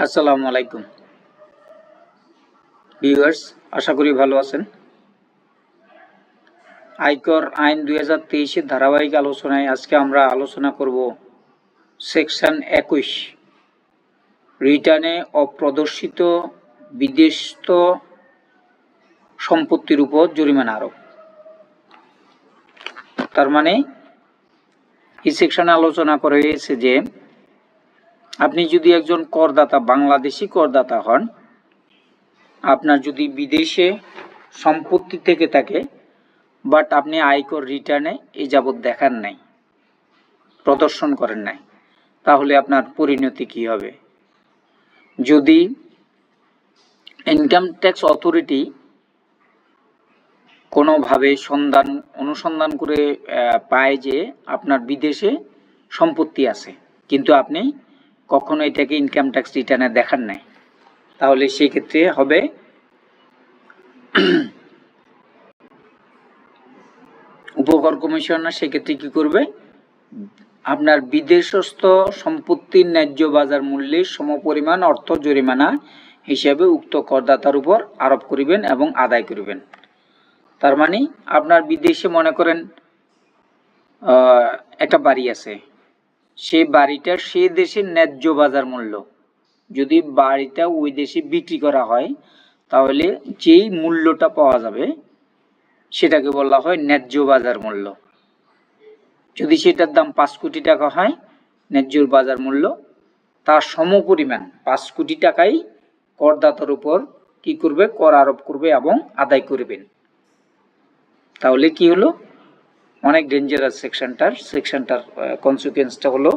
আসসালামু আলাইকুম ভিউয়ার্স, আশা করি ভালো আছেন। আয়কর আইন 2023 ধারাবাহিক আলোচনায় আজকে আমরা আলোচনা করব সেকশন 21, রিটার্নে অপ্রদর্শিত বিদেশস্থ সম্পত্তির উপর জরিমানা আরোপ। তার মানে এই সেকশনে আলোচনা করা হয়েছে যে আপনি যদি একজন করদাতা, বাংলাদেশি করদাতা হন, আপনার যদি বিদেশে সম্পত্তি থেকে থাকে বাট আপনি আয়কর রিটার্নে এই যাবৎ দেখান নাই, প্রদর্শন করেন নাই, তাহলে আপনার পরিণতি কি হবে? যদি ইনকাম ট্যাক্স অথরিটি কোনোভাবে অনুসন্ধান করে পায় যে আপনার বিদেশে সম্পত্তি আছে কিন্তু আপনি কখনো এটাকে ইনকাম ট্যাক্স রিটার্নে দেখান নাই, তাহলে সেক্ষেত্রে হবে উপকর কমিশনার সেক্ষেত্রে কি করবে? আপনার বিদেশস্থ সম্পত্তির ন্যায্য বাজার মূল্যের সমপরিমাণ অর্থ জরিমানা হিসাবে উক্ত করদাতার উপর আরোপ করিবেন এবং আদায় করিবেন। তার মানে আপনার বিদেশে মনে করেন একটা বাড়ি আছে, সেই বাড়িটার সে দেশের ন্যায্য বাজার মূল্য, যদি বাড়িটা ওই দেশে বিক্রি করা হয় তাহলে যেই মূল্যটা পাওয়া যাবে সেটাকে বলা হয় ন্যায্য বাজার মূল্য। যদি সেটার দাম 5 কোটি টাকা হয়, ন্যায্য বাজার মূল্য তার সমপরিমাণ 5 কোটি টাকাই করদাতার উপর কি করবে? কর আরোপ করবে এবং আদায় করবেন। তাহলে কি হলো? অনেক ডেঞ্জারাস সেকশনটার কনসিকুয়েন্সটা হলো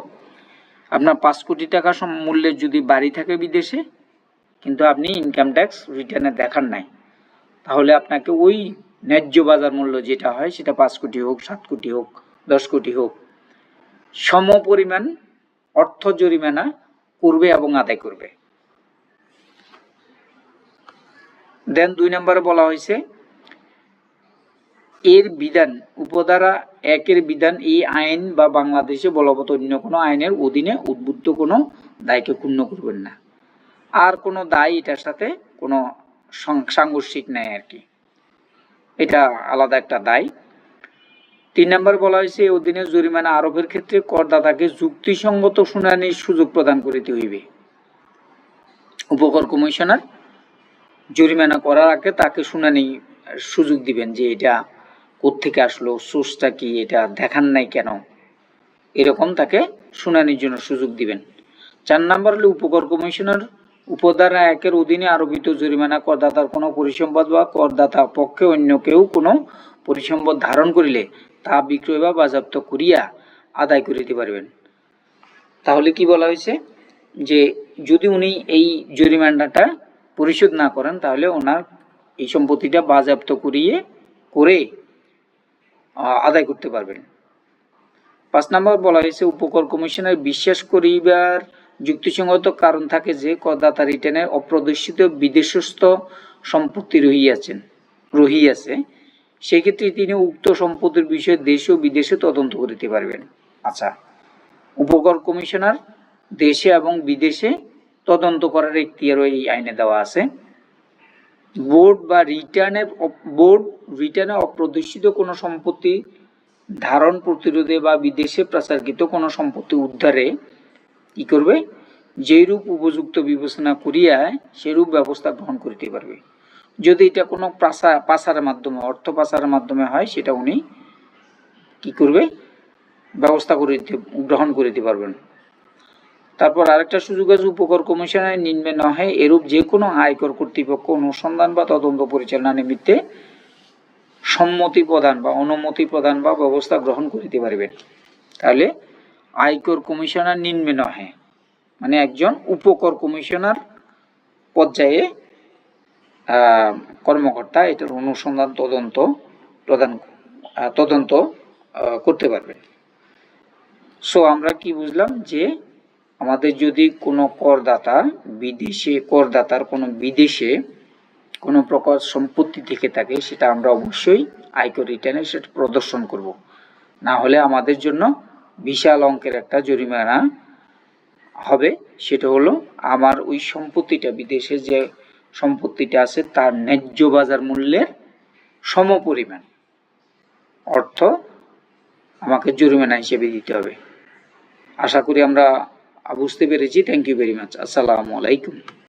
আপনার 5 কোটি টাকা মূল্যের যদি বাড়ি থাকে বিদেশে কিন্তু আপনি ইনকাম ট্যাক্স রিটার্নে দেখান নাই, তাহলে আপনাকে ওই ন্যায্য বাজার মূল্য যেটা হয় সেটা 5 কোটি হোক, 7 কোটি হোক, 10 কোটি হোক, সমপরিমাণ অর্থ জরিমানা করবে এবং আদায় করবে। দেন 2 নম্বরে বলা হয়েছে এর বিধান, উপধারা 1 এর বিধান এই আইন বা বাংলাদেশে বলবৎ অন্য কোনো আইনের অধীনে উদ্বুদ্ধ কোনো দায়কে ক্ষুণ্ণ করবেন না। আর কোনো দায় এটার সাথে কোনো সাংঘর্ষিক নাই আর কি, এটা আলাদা একটা দায়। 3 নম্বর বলা হয়েছে এই অধীনে জরিমানা আরোপের ক্ষেত্রে করদাতাকে যুক্তিসঙ্গত শুনানির সুযোগ প্রদান করিতে হইবে। উপকর কমিশনার জরিমানা করার আগে তাকে শুনানি সুযোগ দিবেন যে এটা কোত্থেকে আসলো, সোর্সটা কি, এটা দেখান নাই কেন, এরকম তাকে শুনানির জন্য সুযোগ দিবেন। 4 নম্বর হলো উপকর কমিশনার উপধারা 1 এর অধীনে আরোপিত জরিমানা করদাতার কোনো পরিসম্পদ বা করদাতা পক্ষে অন্য কেউ কোনো পরিসম্পদ ধারণ করিলে তা বিক্রয় বা বাজেয়াপ্ত করিয়া আদায় করিতে পারবেন। তাহলে কি বলা হয়েছে যে যদি উনি এই জরিমানাটা পরিশোধ না করেন তাহলে ওনার এই সম্পত্তিটা বাজেয়াপ্ত করে আদায় করতে পারবেন। 5 নম্বর বলা হয়েছে উপকর কমিশনার বিশ্বাস করিবার যুক্তিসঙ্গত কারণ থাকে যে করদাতা রিটার্নের অপ্রদর্শিত বিদেশস্থ সম্পত্তি রহিয়াছে, সেক্ষেত্রে তিনি উক্ত সম্পত্তির বিষয়ে দেশে ও বিদেশে তদন্ত করিতে পারবেন। আচ্ছা, উপকর কমিশনার দেশে এবং বিদেশে তদন্ত করার এখতিয়ারও এই আইনে দেওয়া আছে। বোর্ড রিটার্নে অপ্রদর্শিত কোনো সম্পত্তি ধারণ প্রতিরোধে বা বিদেশে প্রচারকৃত কোনো সম্পত্তি উদ্ধারে কি করবে? যেরূপ উপযুক্ত বিবেচনা করিয়া সেরূপ ব্যবস্থা গ্রহণ করিতে পারবে। যদি এটা কোনো পাচারের মাধ্যমে, অর্থ পাচারের মাধ্যমে হয়, সেটা উনি কি করবে? ব্যবস্থা গ্রহণ করিতে পারবেন। তারপর আরেকটা সুযোগ আছে, উপকর কমিশনের নিম্নে নহে এরূপ যে কোনো আয়কর কর্তৃপক্ষ অনুসন্ধান বা তদন্ত পরিচালনা নিমিত্তে সম্মতি প্রদান বা অনুমতি প্রদান বা ব্যবস্থা গ্রহণ করিতে পারবেন। তাহলে আয়কর কমিশনার নিম্নে নহে মানে একজন উপকর কমিশনার পর্যায়ে কর্মকর্তা এটার অনুসন্ধান তদন্ত করতে পারবেন। সো আমরা কি বুঝলাম যে আমাদের যদি কোনো করদাতার কোনো বিদেশে কোনো প্রকার সম্পত্তি থেকে থাকে সেটা আমরা অবশ্যই আয়কর রিটার্নে সেটা প্রদর্শন করব, না হলে আমাদের জন্য বিশাল অঙ্কের একটা জরিমানা হবে সেটা হলো আমার ওই সম্পত্তিটা, বিদেশে যে সম্পত্তিটা আছে তার ন্যায্য বাজার মূল্যের সমপরিমাণ অর্থ আমাকে জরিমানা হিসেবে দিতে হবে। আশা করি আমরা বুঝতে পেরেছি। Thank you very much. আসসালামু আলাইকুম।